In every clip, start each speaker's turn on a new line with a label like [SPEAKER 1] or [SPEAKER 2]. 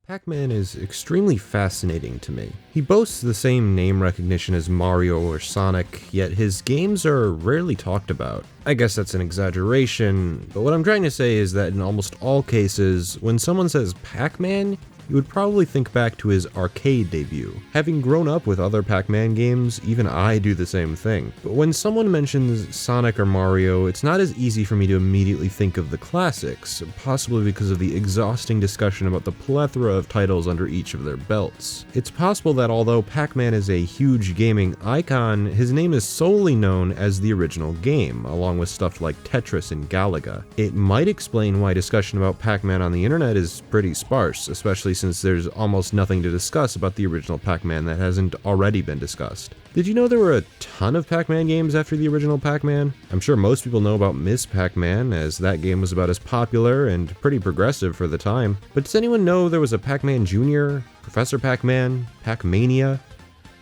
[SPEAKER 1] Pac-Man is extremely fascinating to me. He boasts the same name recognition as Mario or Sonic, yet his games are rarely talked about. I guess that's an exaggeration, but what I'm trying to say is that in almost all cases, when someone says Pac-Man, you would probably think back to his arcade debut. Having grown up with other Pac-Man games, even I do the same thing. But when someone mentions Sonic or Mario, it's not as easy for me to immediately think of the classics, possibly because of the exhausting discussion about the plethora of titles under each of their belts. It's possible that although Pac-Man is a huge gaming icon, his name is solely known as the original game, along with stuff like Tetris and Galaga. It might explain why discussion about Pac-Man on the internet is pretty sparse, especially since there's almost nothing to discuss about the original Pac-Man that hasn't already been discussed. Did you know there were a ton of Pac-Man games after the original Pac-Man? I'm sure most people know about Ms. Pac-Man, as that game was about as popular and pretty progressive for the time. But does anyone know there was a Pac-Man Jr., Professor Pac-Man, Pac-Mania?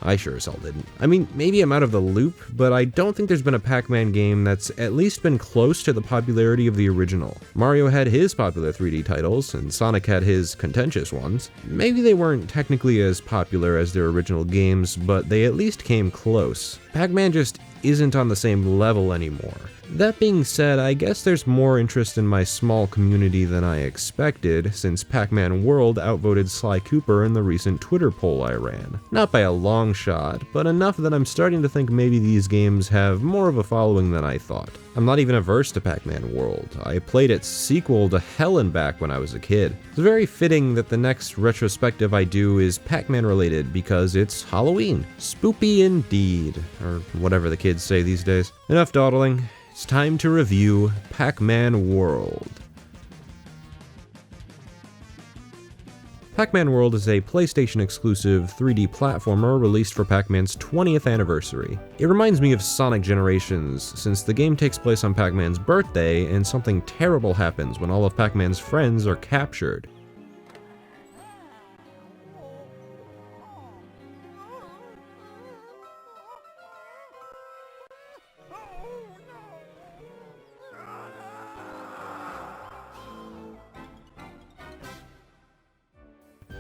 [SPEAKER 1] I sure as hell didn't. I mean, maybe I'm out of the loop, but I don't think there's been a Pac-Man game that's at least been close to the popularity of the original. Mario had his popular 3D titles, and Sonic had his contentious ones. Maybe they weren't technically as popular as their original games, but they at least came close. Pac-Man just isn't on the same level anymore. That being said, I guess there's more interest in my small community than I expected, since Pac-Man World outvoted Sly Cooper in the recent Twitter poll I ran. Not by a long shot, but enough that I'm starting to think maybe these games have more of a following than I thought. I'm not even averse to Pac-Man World. I played its sequel to Hell and Back when I was a kid. It's very fitting that the next retrospective I do is Pac-Man related because it's Halloween. Spoopy indeed, or whatever the kids say these days. Enough dawdling. It's time to review Pac-Man World. Pac-Man World is a PlayStation exclusive 3D platformer released for Pac-Man's 20th anniversary. It reminds me of Sonic Generations, since the game takes place on Pac-Man's birthday and something terrible happens when all of Pac-Man's friends are captured.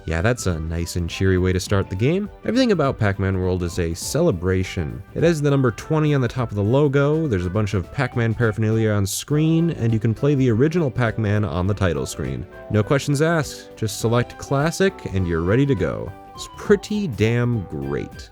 [SPEAKER 1] Yeah, that's a nice and cheery way to start the game. Everything about Pac-Man World is a celebration. It has the number 20 on the top of the logo, there's a bunch of Pac-Man paraphernalia on screen, and you can play the original Pac-Man on the title screen. No questions asked, just select Classic and you're ready to go. It's pretty damn great.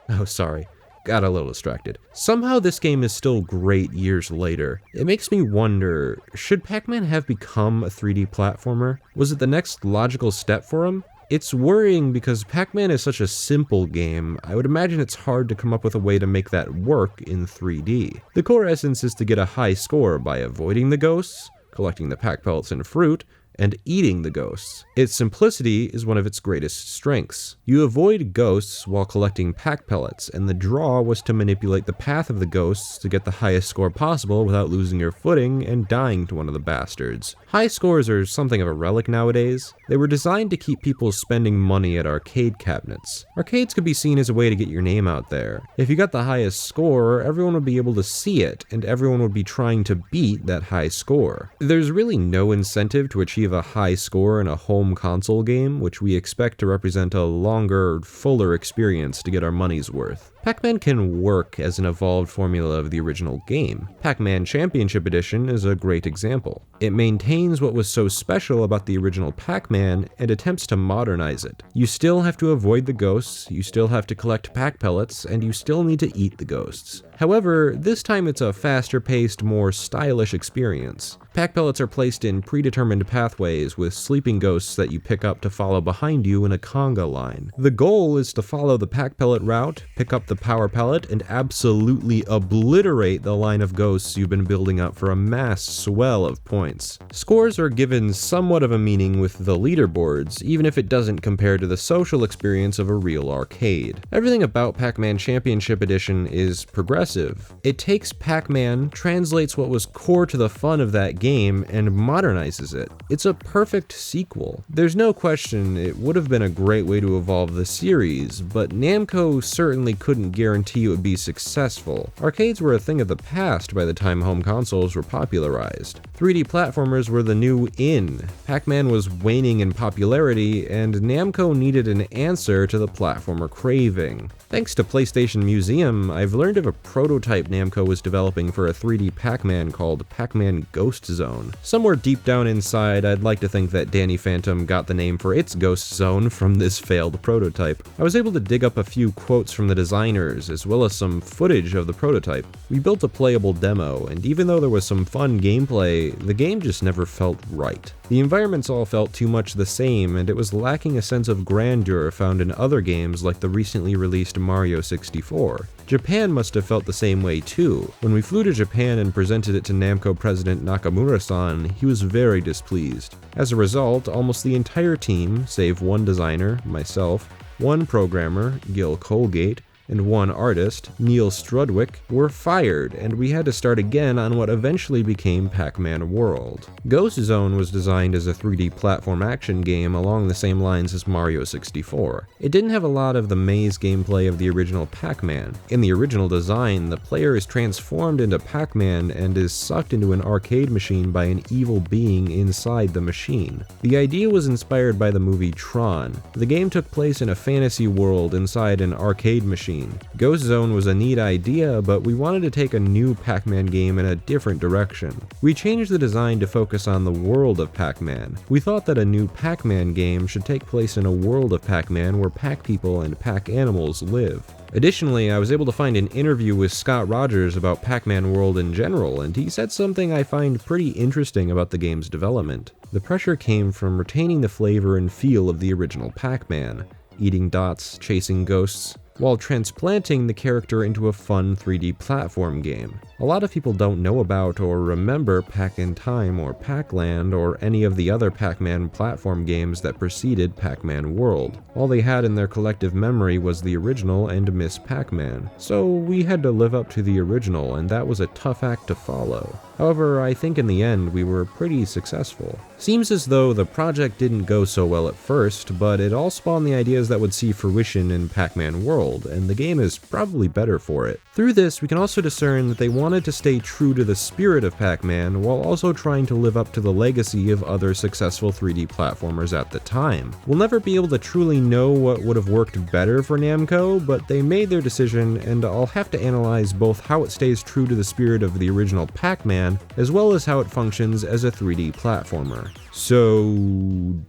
[SPEAKER 1] Oh, sorry. Got a little distracted. Somehow this game is still great years later. It makes me wonder, should Pac-Man have become a 3D platformer? Was it the next logical step for him? It's worrying because Pac-Man is such a simple game, I would imagine it's hard to come up with a way to make that work in 3D. The core essence is to get a high score by avoiding the ghosts, collecting the Pac pellets and fruit, and eating the ghosts. Its simplicity is one of its greatest strengths. You avoid ghosts while collecting Pac pellets, and the draw was to manipulate the path of the ghosts to get the highest score possible without losing your footing and dying to one of the bastards. High scores are something of a relic nowadays. They were designed to keep people spending money at arcade cabinets. Arcades could be seen as a way to get your name out there. If you got the highest score, everyone would be able to see it, and everyone would be trying to beat that high score. There's really no incentive to achieve a high score in a home console game, which we expect to represent a longer, fuller experience to get our money's worth. Pac-Man can work as an evolved formula of the original game. Pac-Man Championship Edition is a great example. It maintains what was so special about the original Pac-Man and attempts to modernize it. You still have to avoid the ghosts, you still have to collect Pac pellets, and you still need to eat the ghosts. However, this time it's a faster-paced, more stylish experience. Pac pellets are placed in predetermined pathways with sleeping ghosts that you pick up to follow behind you in a conga line. The goal is to follow the Pac pellet route, pick up the power pellet, and absolutely obliterate the line of ghosts you've been building up for a mass swell of points. Scores are given somewhat of a meaning with the leaderboards, even if it doesn't compare to the social experience of a real arcade. Everything about Pac-Man Championship Edition is progressive impressive. It takes Pac-Man, translates what was core to the fun of that game, and modernizes it. It's a perfect sequel. There's no question it would have been a great way to evolve the series, but Namco certainly couldn't guarantee it would be successful. Arcades were a thing of the past by the time home consoles were popularized. 3D platformers were the new in. Pac-Man was waning in popularity, and Namco needed an answer to the platformer craving. Thanks to PlayStation Museum, I've learned of a prototype Namco was developing for a 3D Pac-Man called Pac-Man Ghost Zone. Somewhere deep down inside, I'd like to think that Danny Phantom got the name for its Ghost Zone from this failed prototype. I was able to dig up a few quotes from the designers, as well as some footage of the prototype. We built a playable demo, and even though there was some fun gameplay, the game just never felt right. The environments all felt too much the same, and it was lacking a sense of grandeur found in other games like the recently released Mario 64. Japan must have felt the same way too. When we flew to Japan and presented it to Namco president Nakamura-san, he was very displeased. As a result, almost the entire team, save one designer, myself, one programmer, Gil Colgate, and one artist, Neil Strudwick, were fired, and we had to start again on what eventually became Pac-Man World. Ghost Zone was designed as a 3D platform action game along the same lines as Mario 64. It didn't have a lot of the maze gameplay of the original Pac-Man. In the original design, the player is transformed into Pac-Man and is sucked into an arcade machine by an evil being inside the machine. The idea was inspired by the movie Tron. The game took place in a fantasy world inside an arcade machine. Ghost Zone was a neat idea, but we wanted to take a new Pac-Man game in a different direction. We changed the design to focus on the world of Pac-Man. We thought that a new Pac-Man game should take place in a world of Pac-Man where Pac-people and Pac-animals live. Additionally, I was able to find an interview with Scott Rogers about Pac-Man World in general, and he said something I find pretty interesting about the game's development. The pressure came from retaining the flavor and feel of the original Pac-Man, eating dots, chasing ghosts, while transplanting the character into a fun 3D platform game. A lot of people don't know about or remember Pac-in-Time or Pac-Land or any of the other Pac-Man platform games that preceded Pac-Man World. All they had in their collective memory was the original and Miss Pac-Man. So we had to live up to the original, and that was a tough act to follow. However, I think in the end we were pretty successful. Seems as though the project didn't go so well at first, but it all spawned the ideas that would see fruition in Pac-Man World, and the game is probably better for it. Through this, we can also discern that they wanted to stay true to the spirit of Pac-Man while also trying to live up to the legacy of other successful 3D platformers at the time. We'll never be able to truly know what would have worked better for Namco, but they made their decision, and I'll have to analyze both how it stays true to the spirit of the original Pac-Man, as well as how it functions as a 3D platformer. So,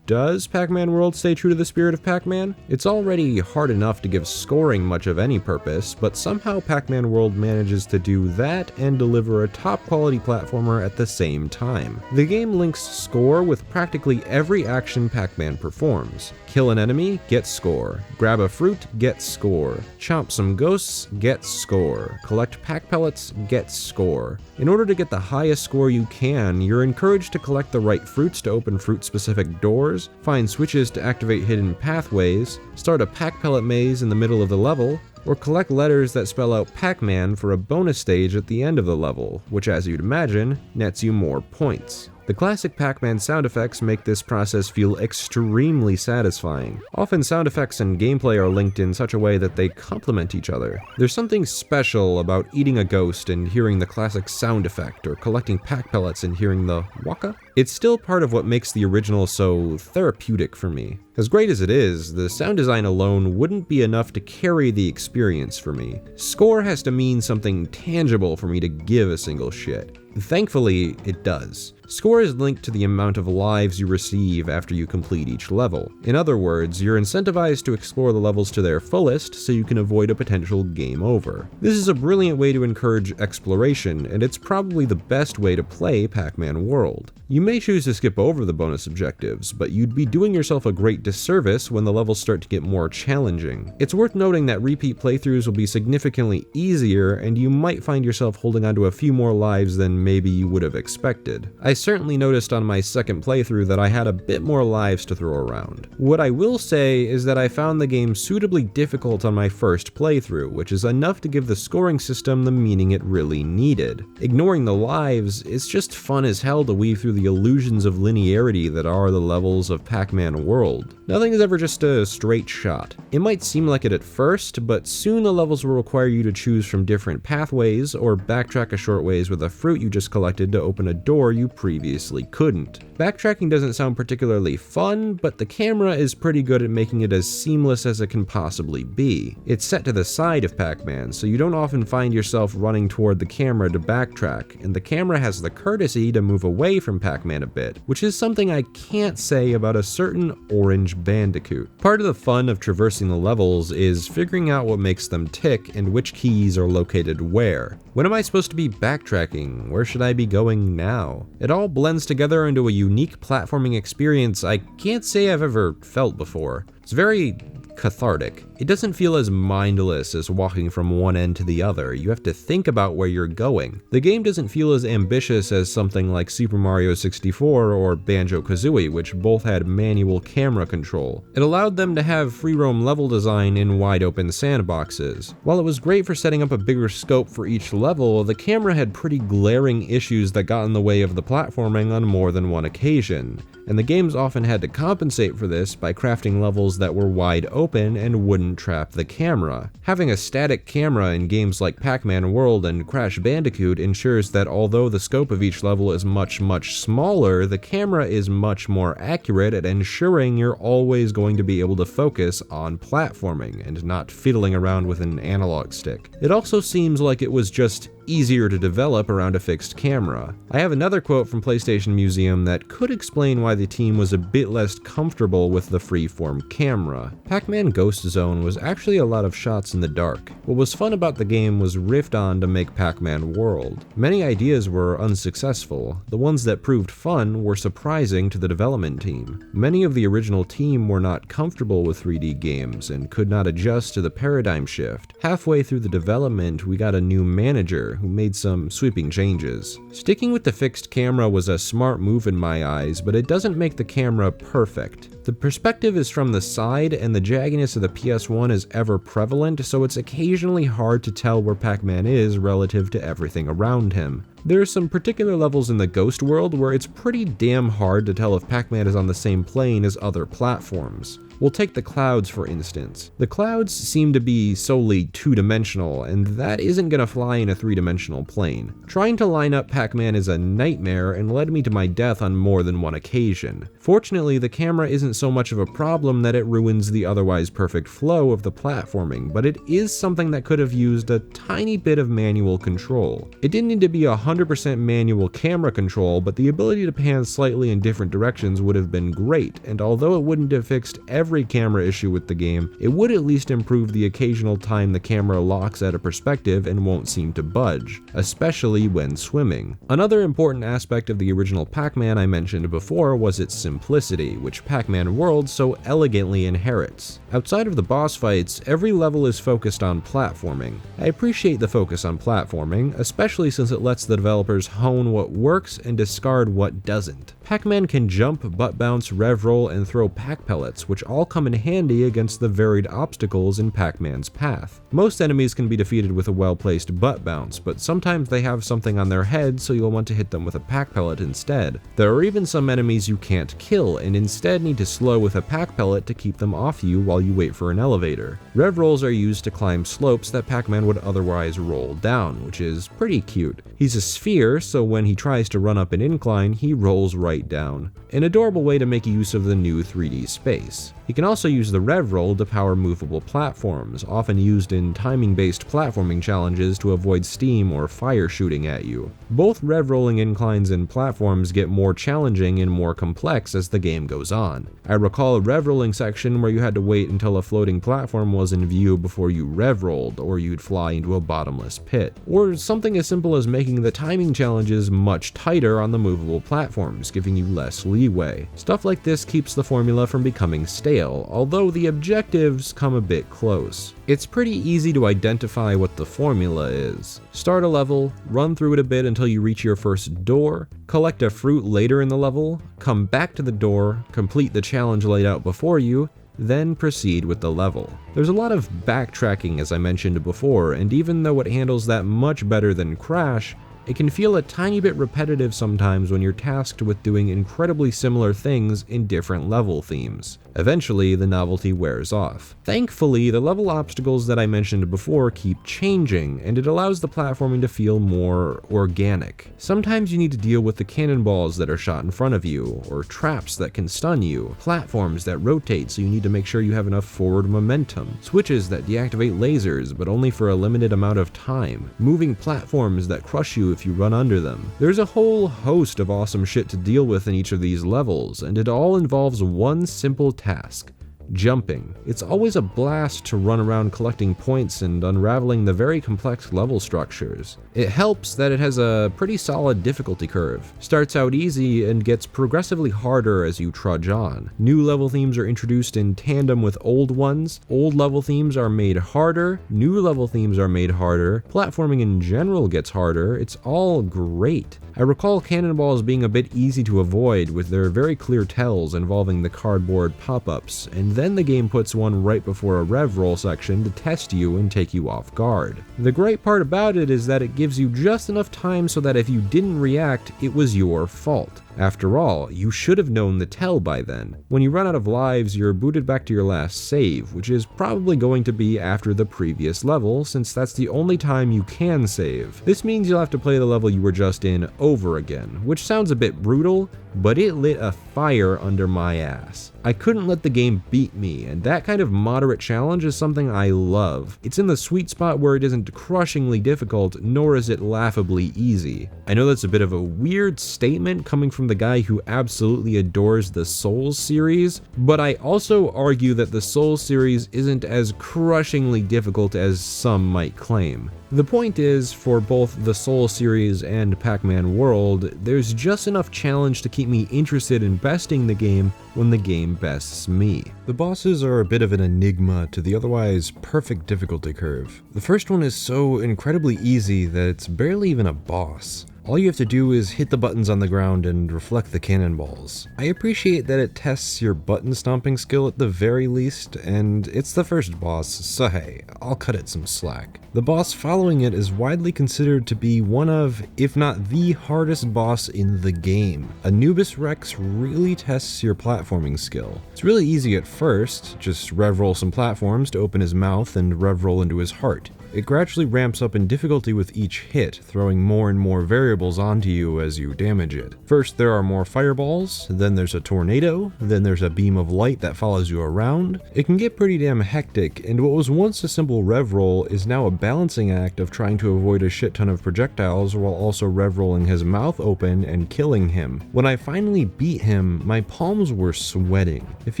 [SPEAKER 1] does Pac-Man World stay true to the spirit of Pac-Man? It's already hard enough to give scoring much of any purpose, but somehow Pac-Man World manages to do that and deliver a top quality platformer at the same time. The game links score with practically every action Pac-Man performs. Kill an enemy, get score. Grab a fruit, get score. Chomp some ghosts, get score. Collect Pac pellets, get score. In order to get the highest score you can, you're encouraged to collect the right fruits to open fruit-specific doors, find switches to activate hidden pathways, start a Pac pellet maze in the middle of the level, or collect letters that spell out Pac-Man for a bonus stage at the end of the level, which, as you'd imagine, nets you more points. The classic Pac-Man sound effects make this process feel extremely satisfying. Often sound effects and gameplay are linked in such a way that they complement each other. There's something special about eating a ghost and hearing the classic sound effect, or collecting Pac pellets and hearing the waka. It's still part of what makes the original so therapeutic for me. As great as it is, the sound design alone wouldn't be enough to carry the experience for me. Score has to mean something tangible for me to give a single shit. Thankfully, it does. Score is linked to the amount of lives you receive after you complete each level. In other words, you're incentivized to explore the levels to their fullest so you can avoid a potential game over. This is a brilliant way to encourage exploration, and it's probably the best way to play Pac-Man World. You may choose to skip over the bonus objectives, but you'd be doing yourself a great disservice when the levels start to get more challenging. It's worth noting that repeat playthroughs will be significantly easier, and you might find yourself holding onto a few more lives than maybe you would have expected. I certainly noticed on my second playthrough that I had a bit more lives to throw around. What I will say is that I found the game suitably difficult on my first playthrough, which is enough to give the scoring system the meaning it really needed. Ignoring the lives, it's just fun as hell to weave through the illusions of linearity that are the levels of Pac-Man World. Nothing is ever just a straight shot. It might seem like it at first, but soon the levels will require you to choose from different pathways or backtrack a short ways with a fruit you just collected to open a door you previously couldn't. Backtracking doesn't sound particularly fun, but the camera is pretty good at making it as seamless as it can possibly be. It's set to the side of Pac-Man, so you don't often find yourself running toward the camera to backtrack, and the camera has the courtesy to move away from Pac-Man a bit, which is something I can't say about a certain Orange Bandicoot. Part of the fun of traversing the levels is figuring out what makes them tick and which keys are located where. When am I supposed to be backtracking? Where should I be going now? It all blends together into a unique platforming experience I can't say I've ever felt before. It's very cathartic. It doesn't feel as mindless as walking from one end to the other. You have to think about where you're going. The game doesn't feel as ambitious as something like Super Mario 64 or Banjo-Kazooie, which both had manual camera control. It allowed them to have free roam level design in wide open sandboxes. While it was great for setting up a bigger scope for each level, the camera had pretty glaring issues that got in the way of the platforming on more than one occasion. And the games often had to compensate for this by crafting levels that were wide open and wouldn't trap the camera. Having a static camera in games like Pac-Man World and Crash Bandicoot ensures that although the scope of each level is much smaller, the camera is much more accurate at ensuring you're always going to be able to focus on platforming and not fiddling around with an analog stick. It also seems like it was just easier to develop around a fixed camera. I have another quote from PlayStation Museum that could explain why the team was a bit less comfortable with the freeform camera. Pac-Man Ghost Zone was actually a lot of shots in the dark. What was fun about the game was riffed on to make Pac-Man World. Many ideas were unsuccessful. The ones that proved fun were surprising to the development team. Many of the original team were not comfortable with 3D games and could not adjust to the paradigm shift. Halfway through the development, we got a new manager who made some sweeping changes. Sticking with the fixed camera was a smart move in my eyes, but it doesn't make the camera perfect. The perspective is from the side, and the jagginess of the PS1 is ever prevalent, so it's occasionally hard to tell where Pac-Man is relative to everything around him. There are some particular levels in the Ghost world where it's pretty damn hard to tell if Pac-Man is on the same plane as other platforms. We'll take the clouds for instance. The clouds seem to be solely two-dimensional, and that isn't gonna fly in a three-dimensional plane. Trying to line up Pac-Man is a nightmare and led me to my death on more than one occasion. Fortunately, the camera isn't so much of a problem that it ruins the otherwise perfect flow of the platforming, but it is something that could have used a tiny bit of manual control. It didn't need to be 100% manual camera control, but the ability to pan slightly in different directions would have been great, and although it wouldn't have fixed every camera issue with the game, it would at least improve the occasional time the camera locks at a perspective and won't seem to budge, especially when swimming. Another important aspect of the original Pac-Man I mentioned before was its simplicity, which Pac-Man World so elegantly inherits. Outside of the boss fights, every level is focused on platforming. I appreciate the focus on platforming, especially since it lets the developers hone what works and discard what doesn't. Pac-Man can jump, butt bounce, rev roll, and throw Pac pellets, which all come in handy against the varied obstacles in Pac-Man's path. Most enemies can be defeated with a well-placed butt bounce, but sometimes they have something on their head, so you'll want to hit them with a Pac pellet instead. There are even some enemies you can't kill, and instead need to slow with a Pac pellet to keep them off you while you wait for an elevator. Rev rolls are used to climb slopes that Pac-Man would otherwise roll down, which is pretty cute. He's a sphere, so when he tries to run up an incline, he rolls right down. An adorable way to make use of the new 3D space. You can also use the Rev Roll to power movable platforms, often used in timing-based platforming challenges to avoid steam or fire shooting at you. Both Rev Rolling inclines and platforms get more challenging and more complex as the game goes on. I recall a Rev Rolling section where you had to wait until a floating platform was in view before you Rev Rolled, or you'd fly into a bottomless pit. Or something as simple as making the timing challenges much tighter on the movable platforms, giving giving you less leeway. Stuff like this keeps the formula from becoming stale, although the objectives come a bit close. It's pretty easy to identify what the formula is. Start a level, run through it a bit until you reach your first door, collect a fruit later in the level, come back to the door, complete the challenge laid out before you, then proceed with the level. There's a lot of backtracking, as I mentioned before, and even though it handles that much better than Crash, it can feel a tiny bit repetitive sometimes when you're tasked with doing incredibly similar things in different level themes. Eventually, the novelty wears off. Thankfully, the level obstacles that I mentioned before keep changing, and it allows the platforming to feel more organic. Sometimes you need to deal with the cannonballs that are shot in front of you, or traps that can stun you, platforms that rotate so you need to make sure you have enough forward momentum, switches that deactivate lasers but only for a limited amount of time, moving platforms that crush you if you run under them. There's a whole host of awesome shit to deal with in each of these levels, and it all involves one simple task: jumping. It's always a blast to run around collecting points and unraveling the very complex level structures. It helps that it has a pretty solid difficulty curve. Starts out easy and gets progressively harder as you trudge on. New level themes are introduced in tandem with old ones. Old level themes are made harder. New level themes are made harder. Platforming in general gets harder. It's all great. I recall Cannonballs being a bit easy to avoid with their very clear tells involving the cardboard pop-ups, and then the game puts one right before a Rev Roll section to test you and take you off guard. The great part about it is that it gives you just enough time so that if you didn't react, it was your fault. After all, you should have known the tell by then. When you run out of lives, you're booted back to your last save, which is probably going to be after the previous level, since that's the only time you can save. This means you'll have to play the level you were just in over again, which sounds a bit brutal, but it lit a fire under my ass. I couldn't let the game beat me, and that kind of moderate challenge is something I love. It's in the sweet spot where it isn't crushingly difficult, nor is it laughably easy. I know that's a bit of a weird statement coming from the guy who absolutely adores the Souls series, but I also argue that the Souls series isn't as crushingly difficult as some might claim. The point is, for both the Souls series and Pac-Man World, there's just enough challenge to keep me interested in besting the game when the game bests me. The bosses are a bit of an enigma to the otherwise perfect difficulty curve. The first one is so incredibly easy that it's barely even a boss. All you have to do is hit the buttons on the ground and reflect the cannonballs. I appreciate that it tests your button stomping skill at the very least, and it's the first boss, so hey, I'll cut it some slack. The boss following it is widely considered to be one of, if not the hardest boss in the game. Anubis Rex really tests your platforming skill. It's really easy at first, just rev roll some platforms to open his mouth and rev roll into his heart. It gradually ramps up in difficulty with each hit, throwing more and more variables onto you as you damage it. First there are more fireballs, then there's a tornado, then there's a beam of light that follows you around. It can get pretty damn hectic, and what was once a simple rev roll is now a balancing act of trying to avoid a shit ton of projectiles while also rev rolling his mouth open and killing him. When I finally beat him, my palms were sweating. If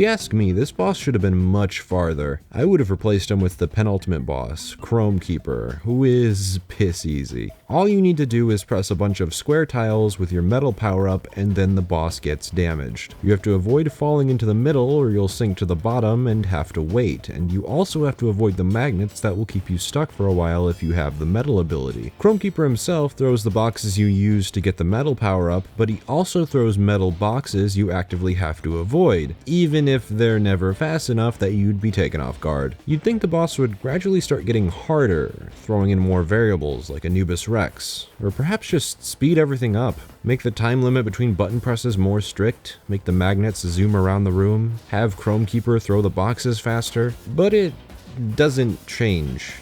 [SPEAKER 1] you ask me, this boss should have been much farther. I would have replaced him with the penultimate boss, Chrome Keeper, who is piss easy. All you need to do is press a bunch of square tiles with your metal power-up and then the boss gets damaged. You have to avoid falling into the middle or you'll sink to the bottom and have to wait, and you also have to avoid the magnets that will keep you stuck for a while if you have the metal ability. Chrome Keeper himself throws the boxes you use to get the metal power-up, but he also throws metal boxes you actively have to avoid, even if they're never fast enough that you'd be taken off guard. You'd think the boss would gradually start getting harder, throwing in more variables like Anubis Rex, or perhaps just speed everything up, make the time limit between button presses more strict, make the magnets zoom around the room, have Chrome Keeper throw the boxes faster, but it doesn't change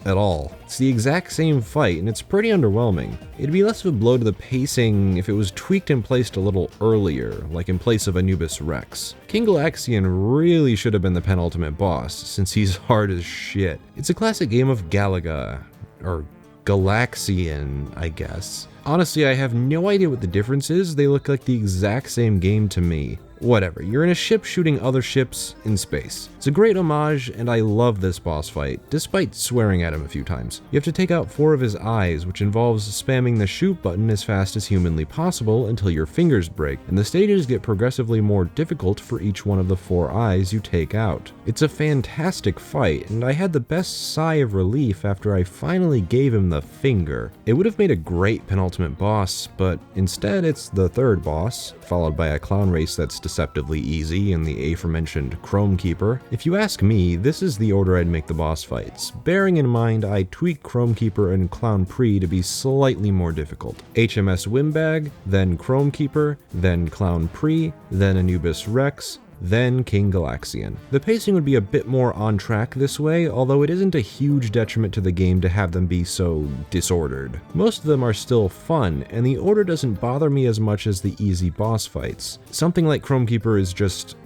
[SPEAKER 1] at all. It's the exact same fight, and it's pretty underwhelming. It'd be less of a blow to the pacing if it was tweaked and placed a little earlier, like in place of Anubis Rex. King really should have been the penultimate boss, since he's hard as shit. It's a classic game of Galaga, or Galaxian, I guess. Honestly, I have no idea what the difference is. They look like the exact same game to me. Whatever, you're in a ship shooting other ships in space. It's a great homage, and I love this boss fight, despite swearing at him a few times. You have to take out 4 of his eyes, which involves spamming the shoot button as fast as humanly possible until your fingers break, and the stages get progressively more difficult for each one of the 4 eyes you take out. It's a fantastic fight, and I had the best sigh of relief after I finally gave him the finger. It would have made a great penultimate boss, but instead it's the 3rd boss, followed by a clown race that's deceptively easy in the aforementioned Chrome Keeper. If you ask me, this is the order I'd make the boss fights, bearing in mind I tweaked Chrome Keeper and Clown Pre to be slightly more difficult. HMS Wimbag, then Chrome Keeper, then Clown Pre, then Anubis Rex, then King Galaxian. The pacing would be a bit more on track this way, although it isn't a huge detriment to the game to have them be so disordered. Most of them are still fun, and the order doesn't bother me as much as the easy boss fights. Something like Chrome Keeper is just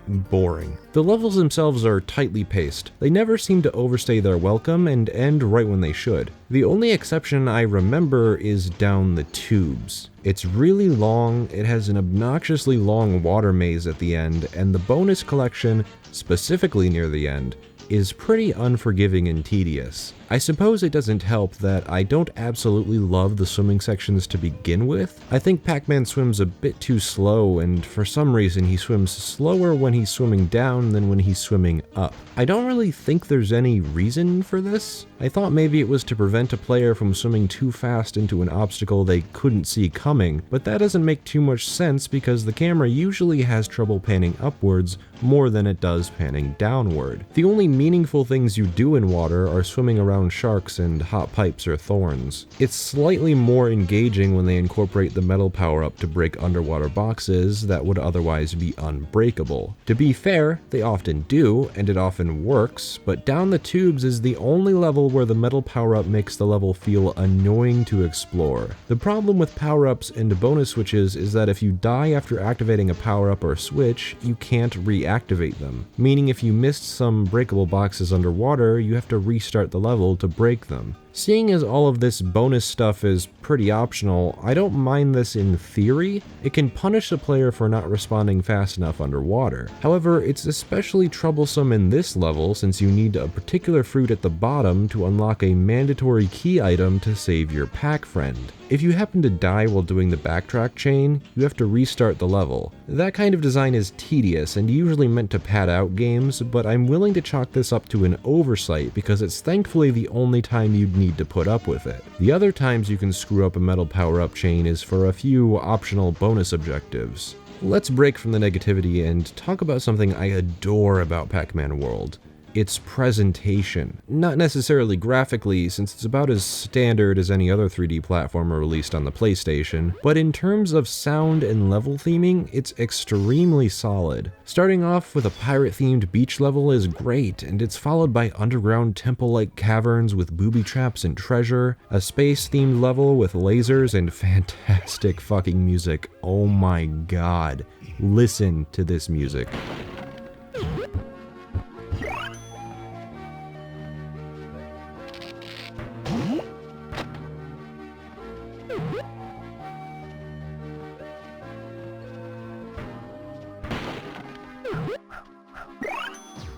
[SPEAKER 1] boring. The levels themselves are tightly paced. They never seem to overstay their welcome and end right when they should. The only exception I remember is down the tubes. It's really long, it has an obnoxiously long water maze at the end, and the bonus collection, specifically near the end, is pretty unforgiving and tedious. I suppose it doesn't help that I don't absolutely love the swimming sections to begin with. I think Pac-Man swims a bit too slow, and for some reason he swims slower when he's swimming down than when he's swimming up. I don't really think there's any reason for this. I thought maybe it was to prevent a player from swimming too fast into an obstacle they couldn't see coming, but that doesn't make too much sense because the camera usually has trouble panning upwards more than it does panning downward. The only meaningful things you do in water are swimming around sharks and hot pipes or thorns. It's slightly more engaging when they incorporate the metal power-up to break underwater boxes that would otherwise be unbreakable. To be fair, they often do, and it often works, but Down the Tubes is the only level where the metal power-up makes the level feel annoying to explore. The problem with power-ups and bonus switches is that if you die after activating a power-up or switch, you can't reactivate them, meaning if you missed some breakable boxes underwater, you have to restart the level to break them. Seeing as all of this bonus stuff is pretty optional, I don't mind this in theory. It can punish the player for not responding fast enough underwater. However, it's especially troublesome in this level since you need a particular fruit at the bottom to unlock a mandatory key item to save your pack friend. If you happen to die while doing the backtrack chain, you have to restart the level. That kind of design is tedious and usually meant to pad out games, but I'm willing to chalk this up to an oversight because it's thankfully the only time you'd need to put up with it. The other times you can screw up a metal power-up chain is for a few optional bonus objectives. Let's break from the negativity and talk about something I adore about Pac-Man World. Its presentation. Not necessarily graphically, since it's about as standard as any other 3D platformer released on the PlayStation, but in terms of sound and level theming, it's extremely solid. Starting off with a pirate-themed beach level is great, and it's followed by underground temple-like caverns with booby traps and treasure, a space-themed level with lasers and fantastic fucking music. Oh my god. Listen to this music.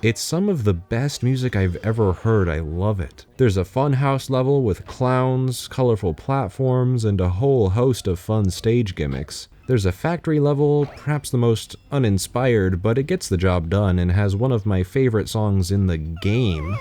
[SPEAKER 1] It's some of the best music I've ever heard, I love it. There's a funhouse level with clowns, colorful platforms, and a whole host of fun stage gimmicks. There's a factory level, perhaps the most uninspired, but it gets the job done and has one of my favorite songs in the game.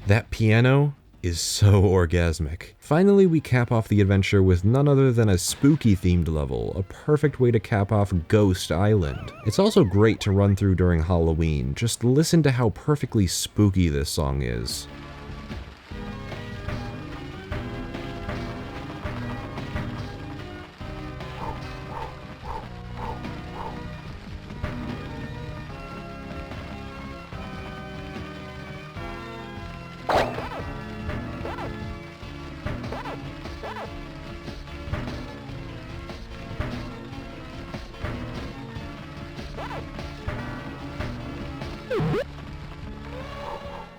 [SPEAKER 1] That piano is so orgasmic. Finally, we cap off the adventure with none other than a spooky-themed level, a perfect way to cap off Ghost Island. It's also great to run through during Halloween. Just listen to how perfectly spooky this song is.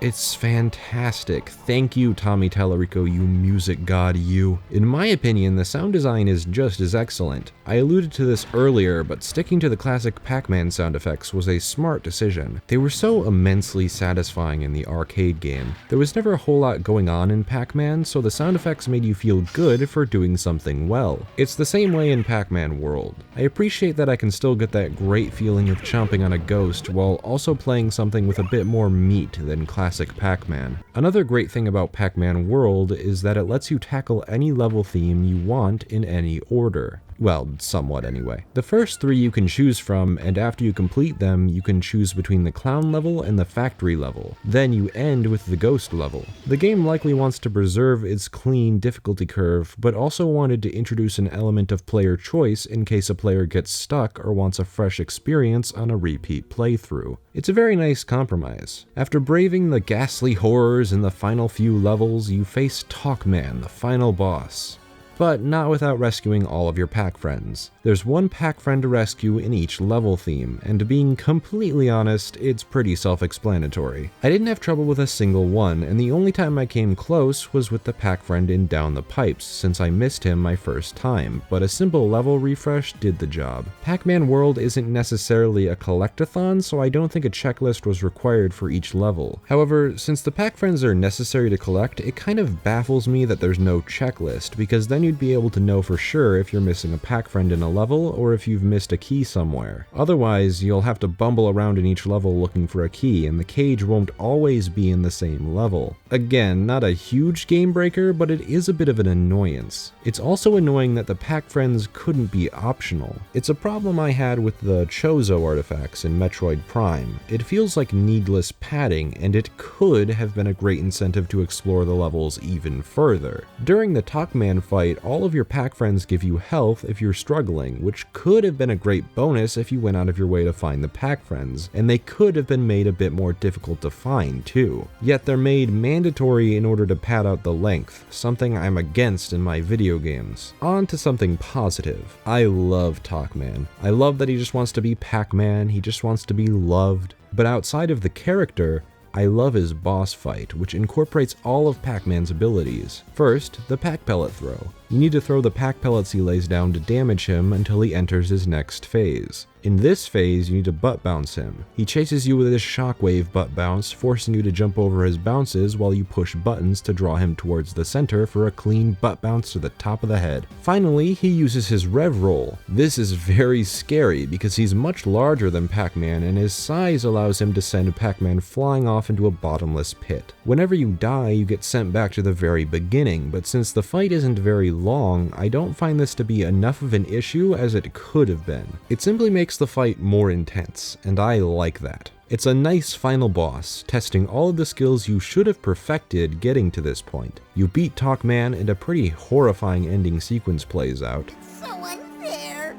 [SPEAKER 1] It's fantastic. Thank you, Tommy Tallarico, you music god, you. In my opinion, the sound design is just as excellent. I alluded to this earlier, but sticking to the classic Pac-Man sound effects was a smart decision. They were so immensely satisfying in the arcade game. There was never a whole lot going on in Pac-Man, so the sound effects made you feel good for doing something well. It's the same way in Pac-Man World. I appreciate that I can still get that great feeling of chomping on a ghost while also playing something with a bit more meat than classic Pac-Man. Another great thing about Pac-Man World is that it lets you tackle any level theme you want in any order. Well, somewhat anyway. The first 3 you can choose from, and after you complete them, you can choose between the clown level and the factory level. Then you end with the ghost level. The game likely wants to preserve its clean difficulty curve, but also wanted to introduce an element of player choice in case a player gets stuck or wants a fresh experience on a repeat playthrough. It's a very nice compromise. After braving the ghastly horrors in the final few levels, you face Pac-Man, the final boss. But not without rescuing all of your Pac friends. There's one Pac friend to rescue in each level theme, and being completely honest, it's pretty self-explanatory. I didn't have trouble with a single one, and the only time I came close was with the Pac friend in Down the Pipes, since I missed him my first time, but a simple level refresh did the job. Pac-Man World isn't necessarily a collectathon, so I don't think a checklist was required for each level. However, since the Pac friends are necessary to collect, it kind of baffles me that there's no checklist, because then you'd be able to know for sure if you're missing a Pac friend in a level or if you've missed a key somewhere. Otherwise, you'll have to bumble around in each level looking for a key, and the cage won't always be in the same level. Again, not a huge game breaker, but it is a bit of an annoyance. It's also annoying that the Pac friends couldn't be optional. It's a problem I had with the Chozo artifacts in Metroid Prime. It feels like needless padding, and it could have been a great incentive to explore the levels even further. During the Pac-Man fight, all of your Pac friends give you health if you're struggling, which could have been a great bonus if you went out of your way to find the Pac friends, and they could have been made a bit more difficult to find too. Yet they're made mandatory in order to pad out the length, something I'm against in my video games. On to something positive. I love Pac-Man. I love that he just wants to be Pac-Man, he just wants to be loved. But outside of the character, I love his boss fight, which incorporates all of Pac-Man's abilities. First, the Pac Pellet throw. You need to throw the Pac pellets he lays down to damage him until he enters his next phase. In this phase, you need to butt bounce him. He chases you with his shockwave butt bounce, forcing you to jump over his bounces while you push buttons to draw him towards the center for a clean butt bounce to the top of the head. Finally, he uses his Rev Roll. This is very scary because he's much larger than Pac-Man, and his size allows him to send Pac-Man flying off into a bottomless pit. Whenever you die, you get sent back to the very beginning, but since the fight isn't very long, I don't find this to be enough of an issue as it could have been. It simply makes the fight more intense, and I like that. It's a nice final boss, testing all of the skills you should have perfected getting to this point. You beat Pac-Man, and a pretty horrifying ending sequence plays out.
[SPEAKER 2] So unfair!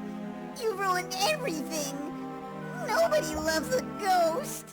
[SPEAKER 2] You ruined everything! Nobody loves a ghost!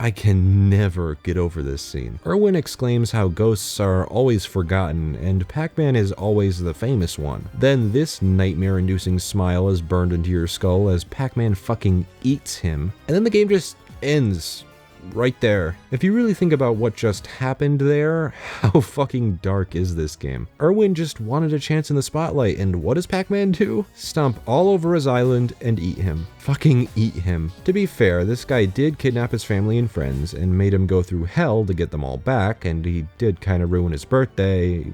[SPEAKER 1] I can never get over this scene. Irwin exclaims how ghosts are always forgotten, and Pac-Man is always the famous one. Then this nightmare-inducing smile is burned into your skull as Pac-Man fucking eats him, and then the game just ends. Right there. If you really think about what just happened there, how fucking dark is this game? Irwin just wanted a chance in the spotlight, and what does Pac-Man do? Stomp all over his island and eat him. Fucking eat him. To be fair, this guy did kidnap his family and friends and made him go through hell to get them all back, and he did kind of ruin his birthday.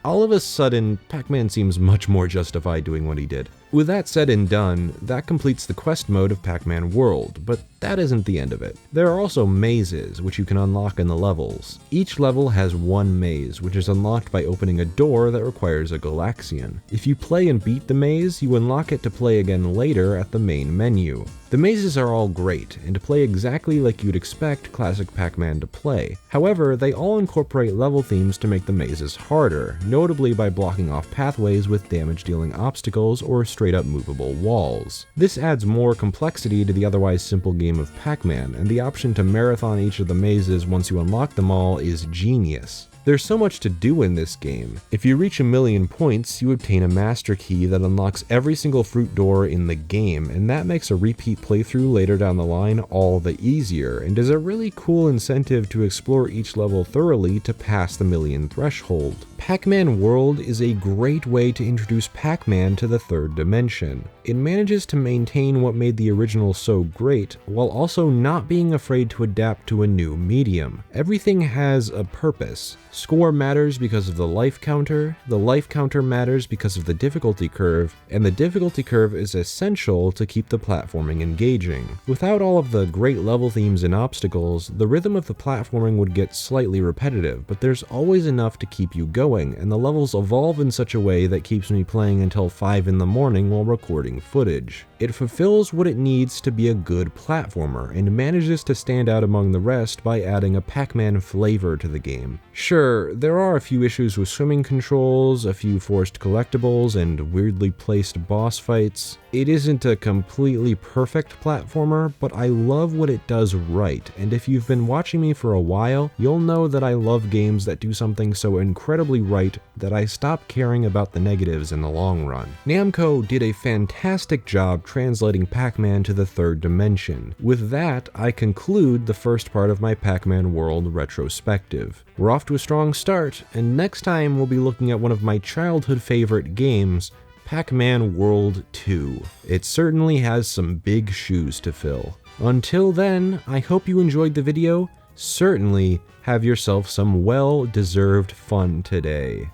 [SPEAKER 1] All of a sudden, Pac-Man seems much more justified doing what he did. With that said and done, that completes the quest mode of Pac-Man World, but that isn't the end of it. There are also mazes, which you can unlock in the levels. Each level has one maze, which is unlocked by opening a door that requires a Galaxian. If you play and beat the maze, you unlock it to play again later at the main menu. The mazes are all great, and play exactly like you'd expect classic Pac-Man to play. However, they all incorporate level themes to make the mazes harder, notably by blocking off pathways with damage-dealing obstacles or straight-up movable walls. This adds more complexity to the otherwise simple game of Pac-Man, and the option to marathon each of the mazes once you unlock them all is genius. There's so much to do in this game. If you reach 1,000,000 points, you obtain a master key that unlocks every single fruit door in the game, and that makes a repeat playthrough later down the line all the easier, and is a really cool incentive to explore each level thoroughly to pass the 1,000,000 threshold. Pac-Man World is a great way to introduce Pac-Man to the third dimension. It manages to maintain what made the original so great, while also not being afraid to adapt to a new medium. Everything has a purpose. Score matters because of the life counter matters because of the difficulty curve, and the difficulty curve is essential to keep the platforming engaging. Without all of the great level themes and obstacles, the rhythm of the platforming would get slightly repetitive, but there's always enough to keep you going, and the levels evolve in such a way that keeps me playing until 5 in the morning while recording footage. It fulfills what it needs to be a good platformer, and manages to stand out among the rest by adding a Pac-Man flavor to the game. Sure, there are a few issues with swimming controls, a few forced collectibles, and weirdly placed boss fights. It isn't a completely perfect platformer, but I love what it does right, and if you've been watching me for a while, you'll know that I love games that do something so incredibly right that I stop caring about the negatives in the long run. Namco did a fantastic job translating Pac-Man to the third dimension. With that, I conclude the first part of my Pac-Man World retrospective. We're off to a strong start, and next time we'll be looking at one of my childhood favorite games, Pac-Man World 2. It certainly has some big shoes to fill. Until then, I hope you enjoyed the video. Certainly have yourself some well-deserved fun today.